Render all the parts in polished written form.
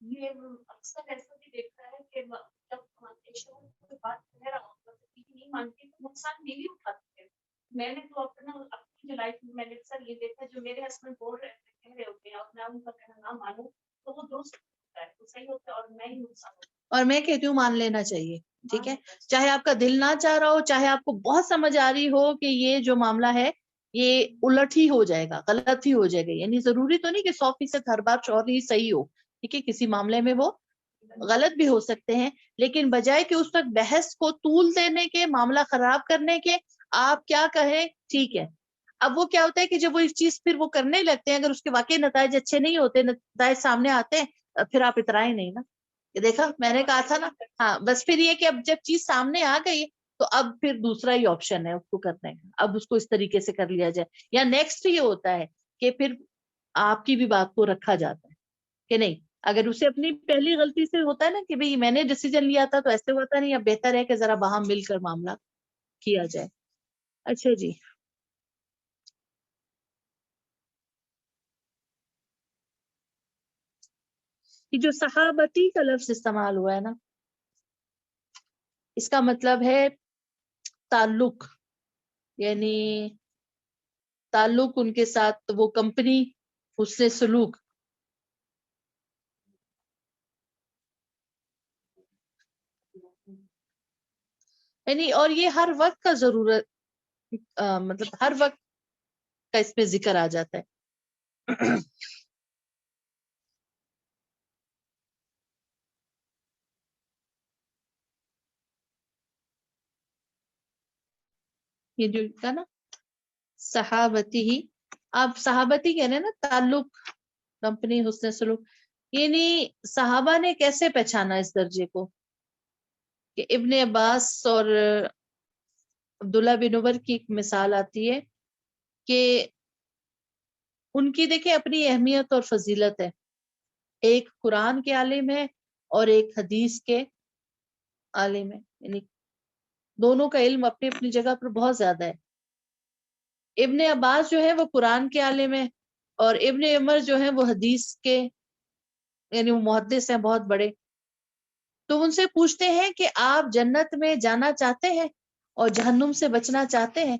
یہ اکثر ایسا بھی دیکھا ہے کہ جب کوئی بات کہہ رہا ہوتا ہے نہیں مانتی تو نقصان بھی اٹھاتی ہے. میں نے تو اپنی جو لائف میں نے اکثر یہ دیکھا جو میرے ہسبینڈ بول رہے ہیں کہہ رہے ہوتے ہیں اور میں ان کا کہنا نہ مانوں تو وہ درست ہوتا ہے تو صحیح ہوتا ہے اور میں ہی نقصان ہوتا ہے. اور میں کہتی ہوں مان لینا چاہیے. ٹھیک ہے, چاہے آپ کا دل نہ چاہ رہا ہو, چاہے آپ کو بہت سمجھ آ رہی ہو کہ یہ جو معاملہ ہے یہ الٹ ہی ہو جائے گا, غلط ہی ہو جائے گا. یعنی ضروری تو نہیں کہ 100% ہر بات شوہر ہی صحیح ہو. ٹھیک ہے, کسی معاملے میں وہ غلط بھی ہو سکتے ہیں, لیکن بجائے کہ اس وقت بحث کو طول دینے کے, معاملہ خراب کرنے کے, آپ کیا کہیں ٹھیک ہے. اب وہ کیا ہوتا ہے کہ جب وہ اس چیز پھر وہ کرنے لگتے ہیں, اگر اس کے واقعی نتائج اچھے نہیں ہوتے, نتائج سامنے آتے ہیں, پھر آپ اترائے نہیں نا. دیکھا میں نے کہا تھا نا. ہاں بس پھر یہ کہ اب جب چیز سامنے آ گئی تو اب پھر دوسرا ہی آپشن ہے اس کو کرنے کا, اب اس کو اس طریقے سے کر لیا جائے. یا نیکسٹ یہ ہوتا ہے کہ پھر آپ کی بھی بات کو رکھا جاتا ہے کہ نہیں, اگر اسے اپنی پہلی غلطی سے ہوتا ہے نا کہ بھئی میں نے ڈیسیجن لیا تھا تو ایسے ہوتا نہیں, اب بہتر ہے کہ ذرا باہم مل کر معاملہ کیا جائے. اچھا جی, یہ جو صحابتی کا لفظ استعمال ہوا ہے نا, اس کا مطلب ہے تعلق, یعنی تعلق ان کے ساتھ, وہ کمپنی, حسن سلوک. یعنی اور یہ ہر وقت کا ضرورت, مطلب ہر وقت کا اس پہ ذکر آ جاتا ہے. یہ جو کا نا صحابتی ہی, آپ صحابتی کہہ رہے ہیں نا, تعلق, کمپنی, حسن سلوک. یعنی صحابہ نے کیسے پہچانا اس درجے کو کہ ابن عباس اور عبداللہ بن عمر کی ایک مثال آتی ہے کہ ان کی دیکھیں اپنی اہمیت اور فضیلت ہے. ایک قرآن کے عالم ہے اور ایک حدیث کے عالم ہے, یعنی دونوں کا علم اپنی اپنی جگہ پر بہت زیادہ ہے. ابن عباس جو ہے وہ قرآن کے عالم ہے, اور ابن عمر جو ہے وہ حدیث کے, یعنی وہ محدث ہیں بہت بڑے. تو ان سے پوچھتے ہیں کہ آپ جنت میں جانا چاہتے ہیں اور جہنم سے بچنا چاہتے ہیں؟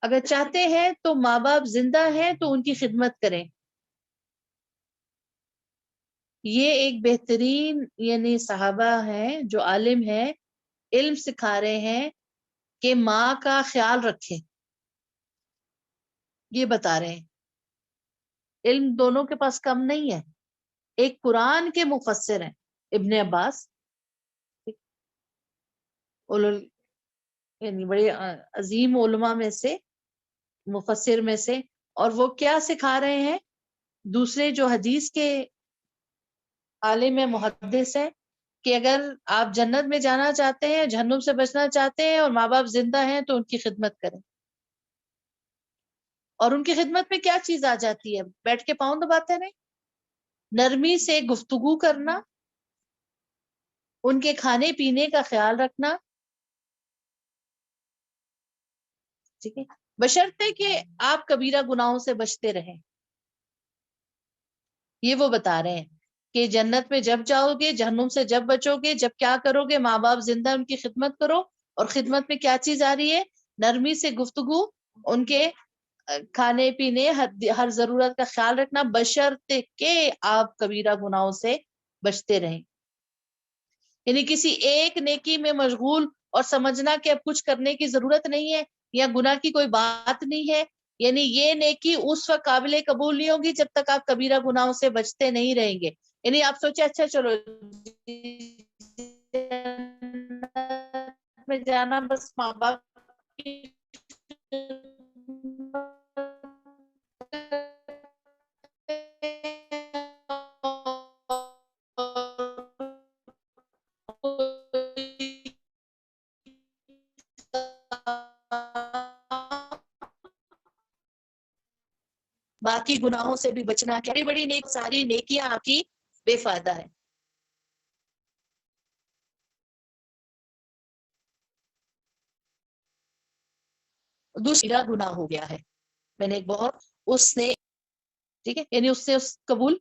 اگر چاہتے ہیں تو ماں باپ زندہ ہیں تو ان کی خدمت کریں. یہ ایک بہترین یعنی صحابہ ہیں جو عالم ہیں, علم سکھا رہے ہیں کہ ماں کا خیال رکھیں, یہ بتا رہے ہیں. علم دونوں کے پاس کم نہیں ہے. ایک قرآن کے مفسر ہیں ابن عباس, یعنی بڑے عظیم علماء میں سے, مفسر میں سے, اور وہ کیا سکھا رہے ہیں دوسرے جو حدیث کے عالم محدث ہیں کہ اگر آپ جنت میں جانا چاہتے ہیں, جہنم سے بچنا چاہتے ہیں, اور ماں باپ زندہ ہیں تو ان کی خدمت کریں. اور ان کی خدمت میں کیا چیز آ جاتی ہے؟ بیٹھ کے پاؤں دباتے رہیں, نرمی سے گفتگو کرنا, ان کے کھانے پینے کا خیال رکھنا. ٹھیک ہے, بشرطے کہ آپ کبیرہ گناہوں سے بچتے رہیں. یہ وہ بتا رہے ہیں کہ جنت میں جب جاؤ گے, جہنم سے جب بچو گے, جب کیا کرو گے, ماں باپ زندہ ان کی خدمت کرو. اور خدمت میں کیا چیز آ رہی ہے؟ نرمی سے گفتگو, ان کے کھانے پینے, ہر ضرورت کا خیال رکھنا, بشرطے کہ آپ کبیرہ گناہوں سے بچتے رہیں. یعنی کسی ایک نیکی میں مشغول اور سمجھنا کہ اب کچھ کرنے کی ضرورت نہیں ہے یا گناہ کی کوئی بات نہیں ہے, یعنی یہ نیکی اس وقت قابل قبول نہیں ہوگی جب تک آپ کبیرہ گناہوں سے بچتے نہیں رہیں گے. یعنی آپ سوچے اچھا چلو میں جانا بس ماں باپ کی باقی گناہوں سے بھی بچنا, بڑی بڑی نیک ساری نیکیاں آپ کی بے فائدہ ہے. دوسرا گناہ ہو گیا ہے. میں نے ایک بہت, اس نے ٹھیک ہے، یعنی اس نے قبول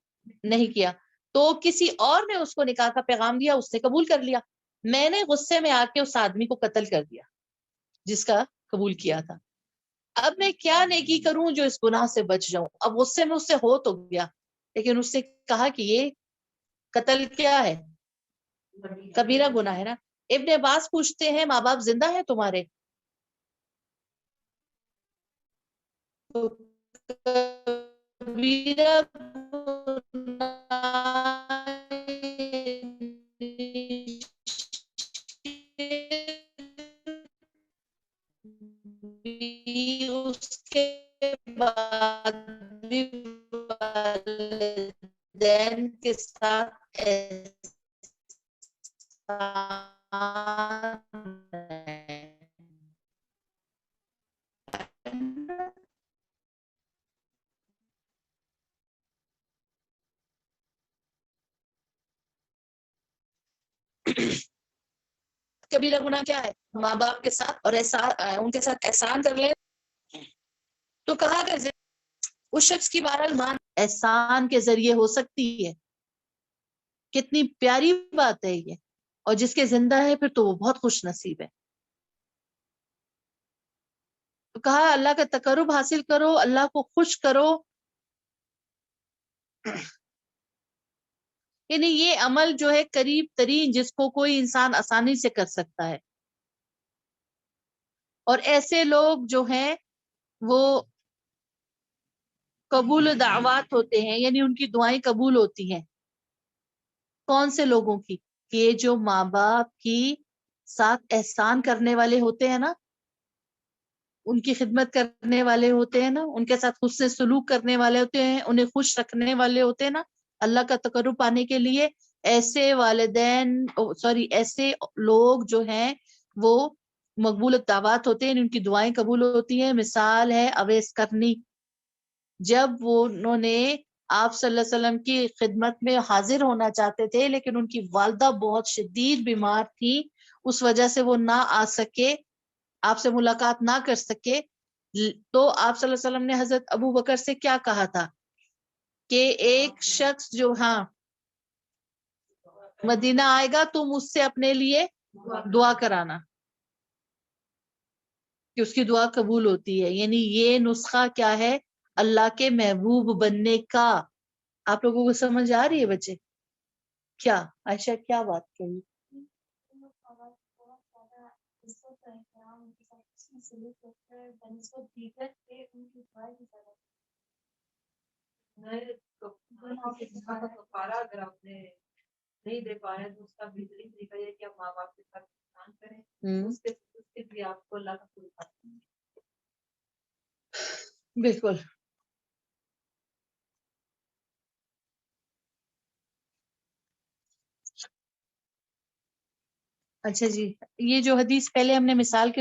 نہیں کیا، تو کسی اور نے اس کو نکاح کا پیغام دیا، اس نے قبول کر لیا، میں نے غصے میں آ کے اس آدمی کو قتل کر دیا جس کا قبول کیا تھا، اب میں کیا نیکی کروں جو اس گناہ سے بچ جاؤں؟ اب غصے میں اس سے ہو تو گیا، لیکن اس نے کہا کہ یہ قتل کیا ہے، کبیرہ گناہ ہے نا۔ ابن عباس پوچھتے ہیں ماں باپ زندہ ہے تمہارے؟ تو کبیرہ اس کے بعد بھی والدین کے ساتھ کبیرہ گناہ کیا ہے؟ ماں باپ کے ساتھ اور ان کے ساتھ احسان کر لے، تو کہا کہ اس شخص کی بہرحال مان احسان کے ذریعے ہو سکتی ہے، کتنی پیاری بات ہے یہ، اور جس کے زندہ ہے پھر تو وہ بہت خوش نصیب ہے۔ تو کہا اللہ کا تقرب حاصل کرو، اللہ کو خوش کرو، یعنی یہ عمل جو ہے قریب ترین جس کو کوئی انسان آسانی سے کر سکتا ہے، اور ایسے لوگ جو ہیں وہ قبول دعوات ہوتے ہیں، یعنی ان کی دعائیں قبول ہوتی ہیں۔ کون سے لوگوں کی؟ کہ یہ جو ماں باپ کی ساتھ احسان کرنے والے ہوتے ہیں نا، ان کی خدمت کرنے والے ہوتے ہیں نا، ان کے ساتھ حسن سلوک کرنے والے ہوتے ہیں، انہیں خوش رکھنے والے ہوتے ہیں نا، اللہ کا تقرب پانے کے لیے ایسے والدین ایسے لوگ جو ہیں وہ مقبول دعوات ہوتے ہیں، ان کی دعائیں قبول ہوتی ہیں۔ مثال ہے اویس کرنی، جب انہوں نے آپ صلی اللہ علیہ وسلم کی خدمت میں حاضر ہونا چاہتے تھے، لیکن ان کی والدہ بہت شدید بیمار تھی، اس وجہ سے وہ نہ آ سکے، آپ سے ملاقات نہ کر سکے، تو آپ صلی اللہ علیہ وسلم نے حضرت ابو بکر سے کیا کہا تھا کہ ایک شخص جو مدینہ آئے گا تم اس سے اپنے لیے دعا کرانا کہ اس کی دعا قبول ہوتی ہے۔ یعنی یہ نسخہ کیا ہے؟ اللہ کے محبوب بننے کا۔ آپ لوگوں کو سمجھ آ رہی ہے بچے؟ کیا عائشہ کیا بات کہی؟ اگر آپ نے نہیں دے پا رہے تو اس کا بہترین طریقہ یہ کہ آپ ماں باپ کے ساتھ احسان کریں، اس کے بھی آپ کو اللہ کا پورا بالکل۔ اچھا جی، یہ جو حدیث پہلے ہم نے مثال کے